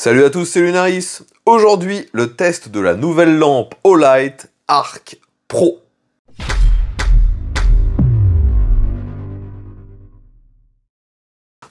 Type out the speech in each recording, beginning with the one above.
Salut à tous, c'est Lunaris. Aujourd'hui, le test de la nouvelle lampe Olight Arc Pro.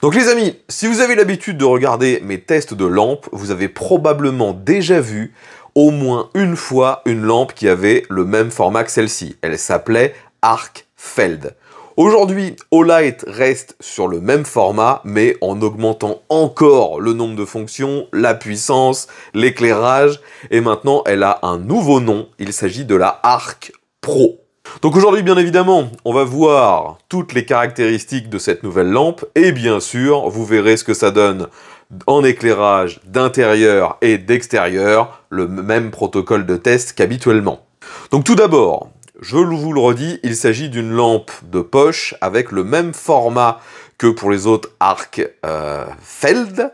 Donc les amis, si vous avez l'habitude de regarder mes tests de lampes, vous avez probablement déjà vu au moins une fois une lampe qui avait le même format que celle-ci. Elle s'appelait Arc Feld. Aujourd'hui, Olight reste sur le même format, mais en augmentant encore le nombre de fonctions, la puissance, l'éclairage, et maintenant elle a un nouveau nom, il s'agit de la Arc Pro. Donc aujourd'hui, bien évidemment, on va voir toutes les caractéristiques de cette nouvelle lampe, et bien sûr, vous verrez ce que ça donne en éclairage d'intérieur et d'extérieur, le même protocole de test qu'habituellement. Donc tout d'abord, je vous le redis, il s'agit d'une lampe de poche avec le même format que pour les autres Arc Feld.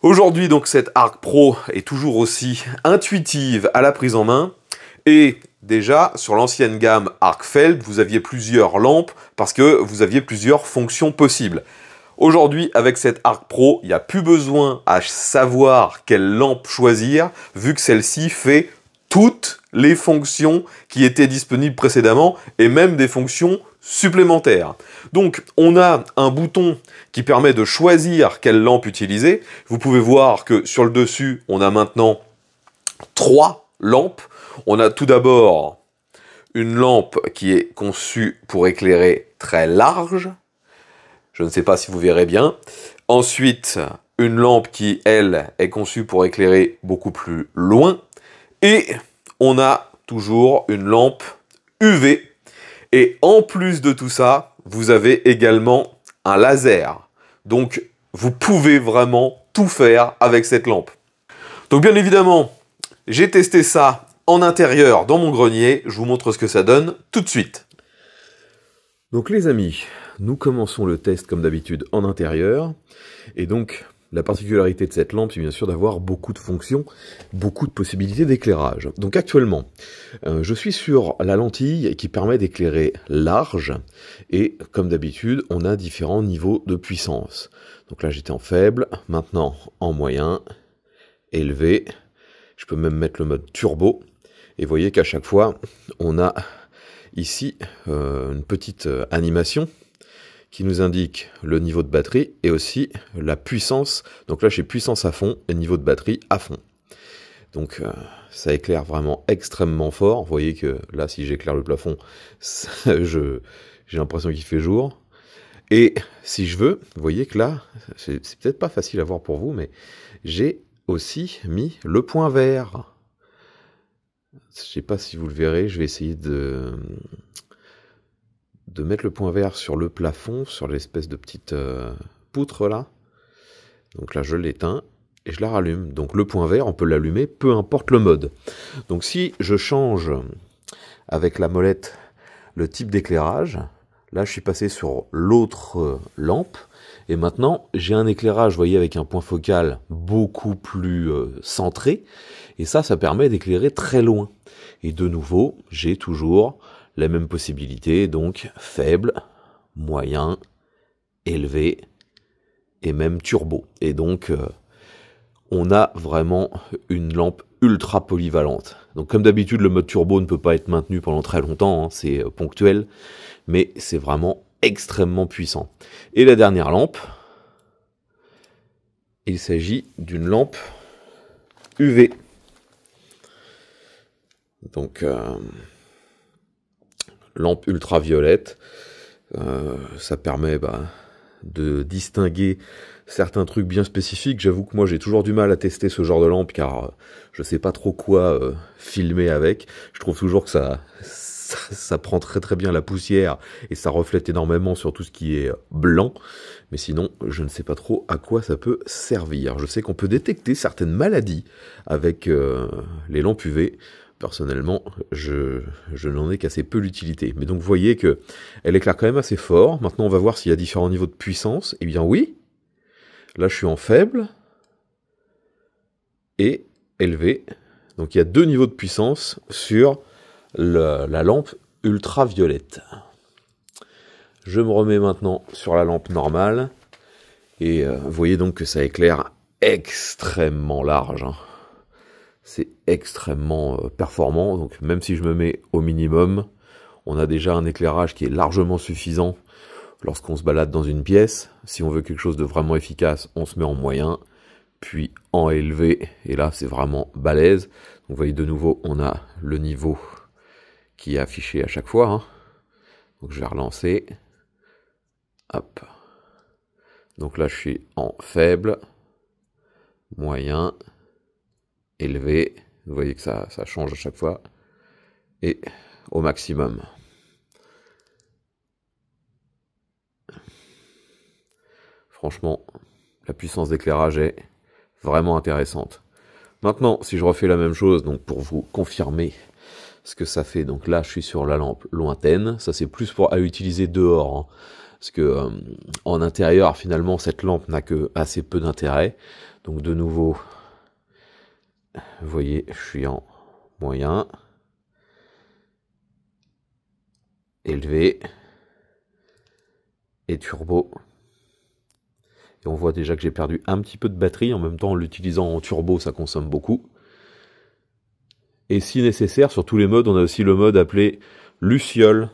Aujourd'hui, donc, cette Arc Pro est toujours aussi intuitive à la prise en main. Et déjà, sur l'ancienne gamme Arc Feld, vous aviez plusieurs lampes parce que vous aviez plusieurs fonctions possibles. Aujourd'hui, avec cette Arc Pro, il n'y a plus besoin à savoir quelle lampe choisir, vu que celle-ci fait toutes les fonctions qui étaient disponibles précédemment et même des fonctions supplémentaires. Donc, on a un bouton qui permet de choisir quelle lampe utiliser. Vous pouvez voir que sur le dessus, on a maintenant 3 lampes. On a tout d'abord une lampe qui est conçue pour éclairer très large. Je ne sais pas si vous verrez bien. Ensuite, une lampe qui, elle, est conçue pour éclairer beaucoup plus loin. Et on a toujours une lampe UV. Et en plus de tout ça, vous avez également un laser. Donc, vous pouvez vraiment tout faire avec cette lampe. Donc, bien évidemment, j'ai testé ça en intérieur dans mon grenier. Je vous montre ce que ça donne tout de suite. Donc, les amis, nous commençons le test comme d'habitude en intérieur. Et donc, la particularité de cette lampe, c'est bien sûr d'avoir beaucoup de fonctions, beaucoup de possibilités d'éclairage. Donc actuellement, je suis sur la lentille qui permet d'éclairer large, et comme d'habitude, on a différents niveaux de puissance. Donc là, j'étais en faible, maintenant en moyen, élevé, je peux même mettre le mode turbo, et vous voyez qu'à chaque fois, on a ici une petite animation qui nous indique le niveau de batterie et aussi la puissance. Donc là, j'ai puissance à fond et niveau de batterie à fond. Donc ça éclaire vraiment extrêmement fort. Vous voyez que là, si j'éclaire le plafond, j'ai l'impression qu'il fait jour. Et si je veux, vous voyez que là, c'est peut-être pas facile à voir pour vous, mais j'ai aussi mis le point vert. Je sais pas si vous le verrez, je vais essayer de mettre le point vert sur le plafond, sur l'espèce de petite poutre là. Donc là, je l'éteins et je la rallume. Donc le point vert, on peut l'allumer, peu importe le mode. Donc si je change avec la molette le type d'éclairage, là je suis passé sur l'autre lampe, et maintenant j'ai un éclairage, vous voyez, avec un point focal beaucoup plus centré, et ça permet d'éclairer très loin. Et de nouveau, j'ai toujours la même possibilité, donc faible, moyen, élevé et même turbo. Et donc, on a vraiment une lampe ultra polyvalente. Donc comme d'habitude, le mode turbo ne peut pas être maintenu pendant très longtemps, hein, c'est ponctuel, mais c'est vraiment extrêmement puissant. Et la dernière lampe, il s'agit d'une lampe UV. Donc, lampe ultraviolette, ça permet de distinguer certains trucs bien spécifiques. J'avoue que moi j'ai toujours du mal à tester ce genre de lampe car je sais pas trop quoi filmer avec. Je trouve toujours que ça prend très bien la poussière et ça reflète énormément sur tout ce qui est blanc. Mais sinon, je ne sais pas trop à quoi ça peut servir. Je sais qu'on peut détecter certaines maladies avec les lampes UV. Personnellement, je n'en ai qu'assez peu l'utilité. Mais donc, vous voyez que elle éclaire quand même assez fort. Maintenant, on va voir s'il y a différents niveaux de puissance. Eh bien, oui. Là, je suis en faible et élevé. Donc, il y a 2 niveaux de puissance sur la lampe ultraviolette. Je me remets maintenant sur la lampe normale. Et vous voyez donc que ça éclaire extrêmement large, hein. C'est extrêmement performant, donc même si je me mets au minimum, on a déjà un éclairage qui est largement suffisant lorsqu'on se balade dans une pièce. Si on veut quelque chose de vraiment efficace, on se met en moyen, puis en élevé, et là c'est vraiment balèze. Donc vous voyez de nouveau, on a le niveau qui est affiché à chaque fois, hein. Donc je vais relancer. Hop. Donc là je suis en faible, moyen, élevé. Vous voyez que ça change à chaque fois. Et au maximum. Franchement, la puissance d'éclairage est vraiment intéressante. Maintenant, si je refais la même chose, donc pour vous confirmer ce que ça fait, donc là je suis sur la lampe lointaine, ça c'est plus à utiliser dehors, hein, parce que en intérieur finalement cette lampe n'a que assez peu d'intérêt. Donc de nouveau, vous voyez, je suis en moyen, élevé et turbo. Et on voit déjà que j'ai perdu un petit peu de batterie, en même temps en l'utilisant en turbo ça consomme beaucoup. Et si nécessaire, sur tous les modes, on a aussi le mode appelé Luciole,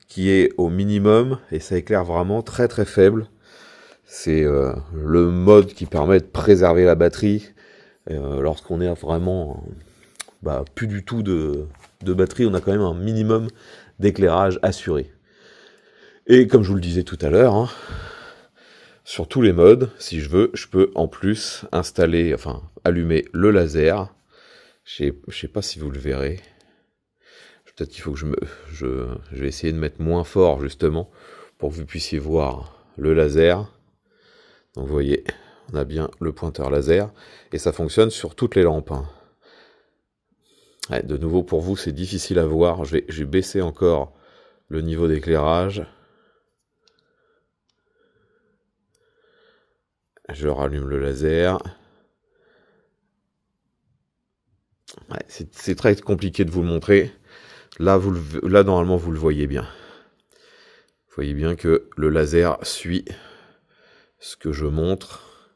qui est au minimum, et ça éclaire vraiment très très faible. C'est le mode qui permet de préserver la batterie lorsqu'on est vraiment plus du tout de batterie, on a quand même un minimum d'éclairage assuré. Et comme je vous le disais tout à l'heure, hein, sur tous les modes, si je veux, je peux en plus installer, enfin allumer le laser. Je sais pas si vous le verrez. Peut-être qu'il faut que je vais essayer de mettre moins fort justement pour que vous puissiez voir le laser. Donc vous voyez, on a bien le pointeur laser et ça fonctionne sur toutes les lampes, hein. Ouais, de nouveau pour vous c'est difficile à voir. Je vais baisser encore le niveau d'éclairage. Je rallume le laser. Ouais, c'est très compliqué de vous le montrer. Là, normalement, vous le voyez bien. Vous voyez bien que le laser suit ce que je montre.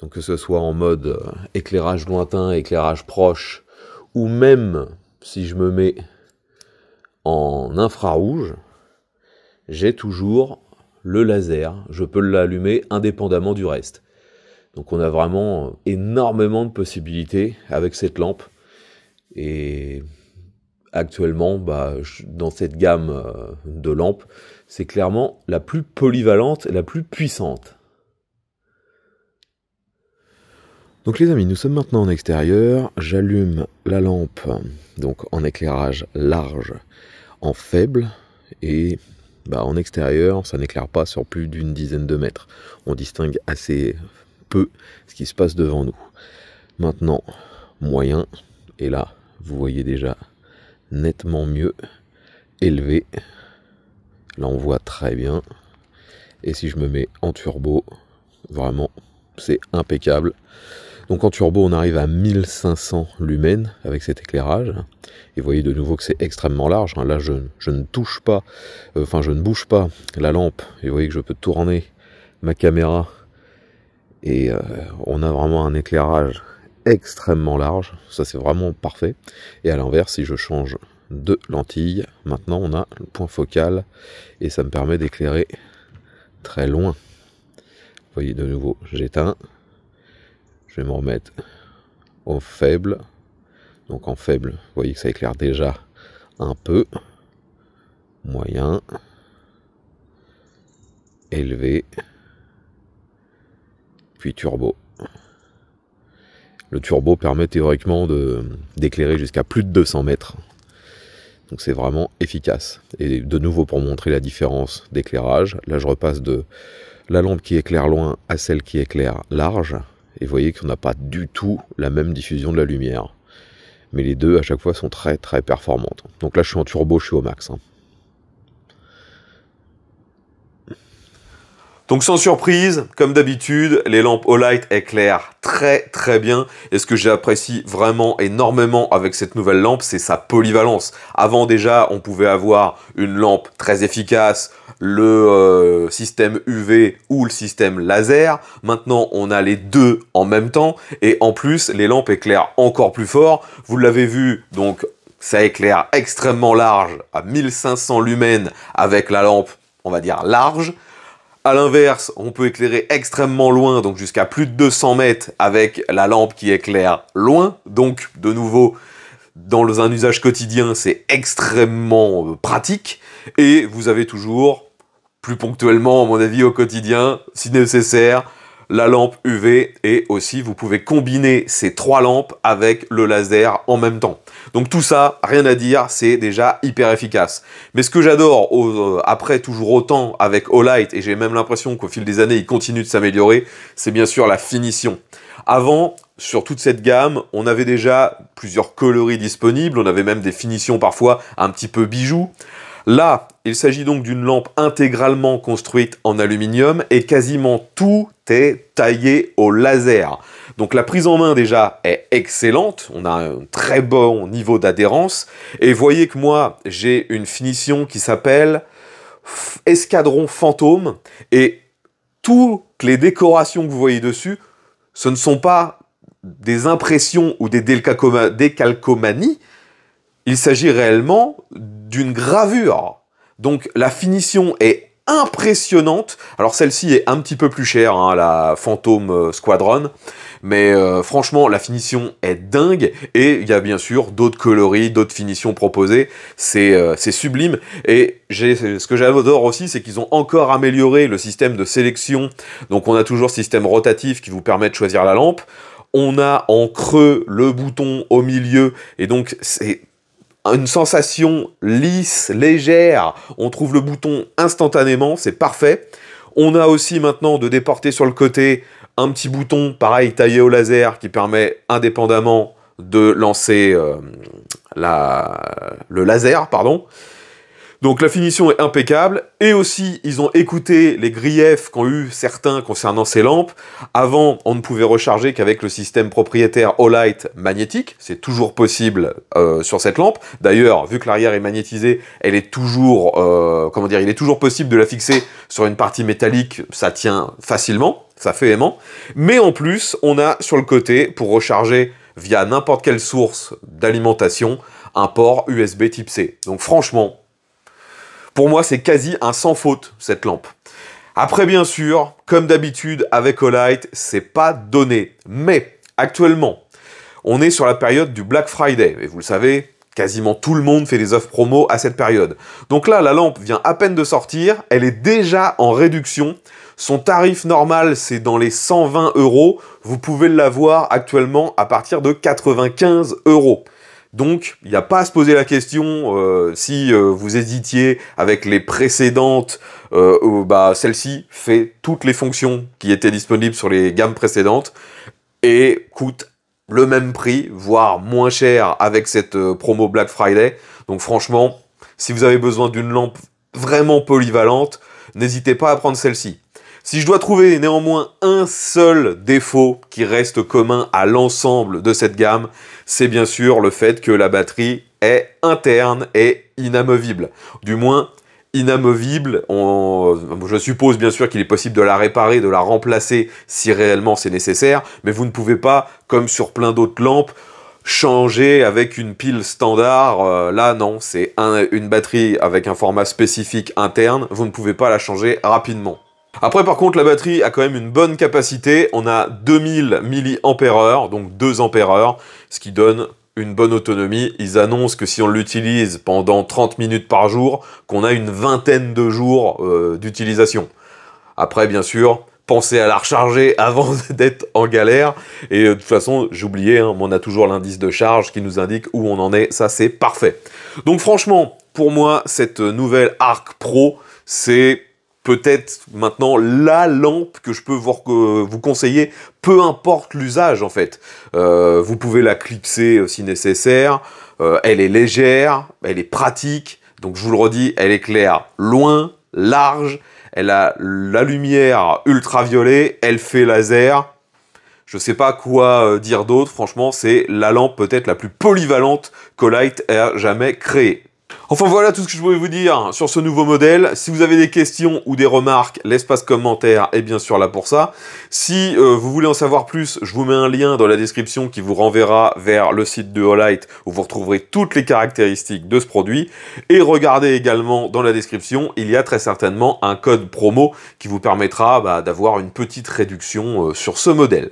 Donc que ce soit en mode éclairage lointain, éclairage proche, ou même si je me mets en infrarouge, j'ai toujours le laser. Je peux l'allumer indépendamment du reste. Donc on a vraiment énormément de possibilités avec cette lampe. Et actuellement, dans cette gamme de lampes, c'est clairement la plus polyvalente et la plus puissante. Donc les amis, nous sommes maintenant en extérieur. J'allume la lampe donc en éclairage large, en faible, et en extérieur, ça n'éclaire pas sur plus d'une dizaine de mètres. On distingue assez peu ce qui se passe devant nous. Maintenant, moyen, et là, vous voyez déjà nettement mieux, élevé. Là, on voit très bien. Et si je me mets en turbo, vraiment, c'est impeccable. Donc en turbo, on arrive à 1500 lumens avec cet éclairage. Et vous voyez de nouveau que c'est extrêmement large. Là, je ne touche pas, je ne bouge pas la lampe. Et vous voyez que je peux tourner ma caméra. Et on a vraiment un éclairage extrêmement large. Ça, c'est vraiment parfait. Et à l'inverse, si je change de lentille, maintenant, on a le point focal. Et ça me permet d'éclairer très loin. Vous voyez de nouveau, j'éteins. Je vais me remettre au faible. Donc en faible, vous voyez que ça éclaire déjà un peu. Moyen. Élevé. Puis turbo. Le turbo permet théoriquement d'éclairer jusqu'à plus de 200 mètres. Donc c'est vraiment efficace. Et de nouveau pour montrer la différence d'éclairage, là je repasse de la lampe qui éclaire loin à celle qui éclaire large. Et vous voyez qu'on n'a pas du tout la même diffusion de la lumière. Mais les deux à chaque fois sont très très performantes. Donc là je suis en turbo, je suis au max, hein. Donc sans surprise, comme d'habitude, les lampes Olight éclairent très bien. Et ce que j'apprécie vraiment énormément avec cette nouvelle lampe, c'est sa polyvalence. Avant déjà, on pouvait avoir une lampe très efficace, le système UV ou le système laser. Maintenant, on a les deux en même temps. Et en plus, les lampes éclairent encore plus fort. Vous l'avez vu, donc ça éclaire extrêmement large à 1500 lumens avec la lampe, on va dire, large. A l'inverse, on peut éclairer extrêmement loin, donc jusqu'à plus de 200 mètres avec la lampe qui éclaire loin. Donc, de nouveau, dans un usage quotidien, c'est extrêmement pratique. Et vous avez toujours, plus ponctuellement, à mon avis, au quotidien, si nécessaire, la lampe UV. Et aussi, vous pouvez combiner ces trois lampes avec le laser en même temps. Donc tout ça, rien à dire, c'est déjà hyper efficace. Mais ce que j'adore, après toujours autant avec Olight, et j'ai même l'impression qu'au fil des années, il continue de s'améliorer, c'est bien sûr la finition. Avant, sur toute cette gamme, on avait déjà plusieurs coloris disponibles, on avait même des finitions parfois un petit peu bijoux. Là, il s'agit donc d'une lampe intégralement construite en aluminium et quasiment tout est taillé au laser. Donc la prise en main déjà est excellente, on a un très bon niveau d'adhérence. Et voyez que moi, j'ai une finition qui s'appelle Escadron Fantôme. Et toutes les décorations que vous voyez dessus, ce ne sont pas des impressions ou des décalcomanies, il s'agit réellement d'une gravure. Donc la finition est impressionnante. Alors celle-ci est un petit peu plus chère, hein, la Phantom Squadron. Mais franchement, la finition est dingue. Et il y a bien sûr d'autres coloris, d'autres finitions proposées. C'est sublime. Et ce que j'adore aussi, c'est qu'ils ont encore amélioré le système de sélection. Donc on a toujours ce système rotatif qui vous permet de choisir la lampe. On a en creux le bouton au milieu. Et donc c'est une sensation lisse, légère, on trouve le bouton instantanément, c'est parfait. On a aussi maintenant de déporter sur le côté un petit bouton, pareil, taillé au laser, qui permet indépendamment de lancer le laser, pardon. Donc la finition est impeccable, et aussi ils ont écouté les griefs qu'ont eu certains concernant ces lampes. Avant, on ne pouvait recharger qu'avec le système propriétaire Olight magnétique, c'est toujours possible sur cette lampe. D'ailleurs, vu que l'arrière est magnétisé, elle est toujours, comment dire, il est toujours possible de la fixer sur une partie métallique, ça tient facilement, ça fait aimant. Mais en plus, on a sur le côté, pour recharger via n'importe quelle source d'alimentation, un port USB type C. Donc franchement, pour moi, c'est quasi un sans faute, cette lampe. Après, bien sûr, comme d'habitude avec Olight, c'est pas donné. Mais, actuellement, on est sur la période du Black Friday. Et vous le savez, quasiment tout le monde fait des offres promo à cette période. Donc là, la lampe vient à peine de sortir. Elle est déjà en réduction. Son tarif normal, c'est dans les 120 €. Vous pouvez l'avoir actuellement à partir de 95 €. Donc, il n'y a pas à se poser la question si vous hésitiez avec les précédentes, celle-ci fait toutes les fonctions qui étaient disponibles sur les gammes précédentes et coûte le même prix, voire moins cher avec cette promo Black Friday. Donc franchement, si vous avez besoin d'une lampe vraiment polyvalente, n'hésitez pas à prendre celle-ci. Si je dois trouver néanmoins un seul défaut qui reste commun à l'ensemble de cette gamme, c'est bien sûr le fait que la batterie est interne et inamovible. Du moins, inamovible, je suppose bien sûr qu'il est possible de la réparer, de la remplacer si réellement c'est nécessaire, mais vous ne pouvez pas, comme sur plein d'autres lampes, changer avec une pile standard. Là non, c'est une batterie avec un format spécifique interne, vous ne pouvez pas la changer rapidement. Après par contre la batterie a quand même une bonne capacité, on a 2000 mAh, donc 2 ampères-heure, ce qui donne une bonne autonomie. Ils annoncent que si on l'utilise pendant 30 minutes par jour, qu'on a une vingtaine de jours d'utilisation. Après bien sûr, pensez à la recharger avant d'être en galère, et de toute façon j'ai oublié, hein, on a toujours l'indice de charge qui nous indique où on en est, ça c'est parfait. Donc franchement, pour moi, cette nouvelle Arc Pro, c'est peut-être maintenant la lampe que je peux vous conseiller, peu importe l'usage en fait. Vous pouvez la clipser si nécessaire, elle est légère, elle est pratique, donc je vous le redis, elle éclaire loin, large, elle a la lumière ultraviolet, elle fait laser. Je sais pas quoi dire d'autre, franchement, c'est la lampe peut-être la plus polyvalente qu'Olight ait jamais créée. Enfin voilà tout ce que je voulais vous dire sur ce nouveau modèle. Si vous avez des questions ou des remarques, l'espace commentaire est bien sûr là pour ça. Si vous voulez en savoir plus, je vous mets un lien dans la description qui vous renverra vers le site de Olight où vous retrouverez toutes les caractéristiques de ce produit. Et regardez également dans la description, il y a très certainement un code promo qui vous permettra d'avoir une petite réduction sur ce modèle.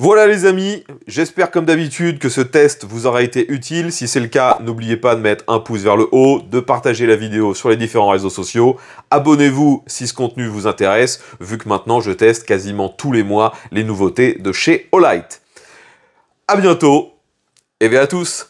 Voilà les amis, j'espère comme d'habitude que ce test vous aura été utile. Si c'est le cas, n'oubliez pas de mettre un pouce vers le haut, de partager la vidéo sur les différents réseaux sociaux. Abonnez-vous si ce contenu vous intéresse, vu que maintenant je teste quasiment tous les mois les nouveautés de chez Olight. A bientôt, et bien à tous.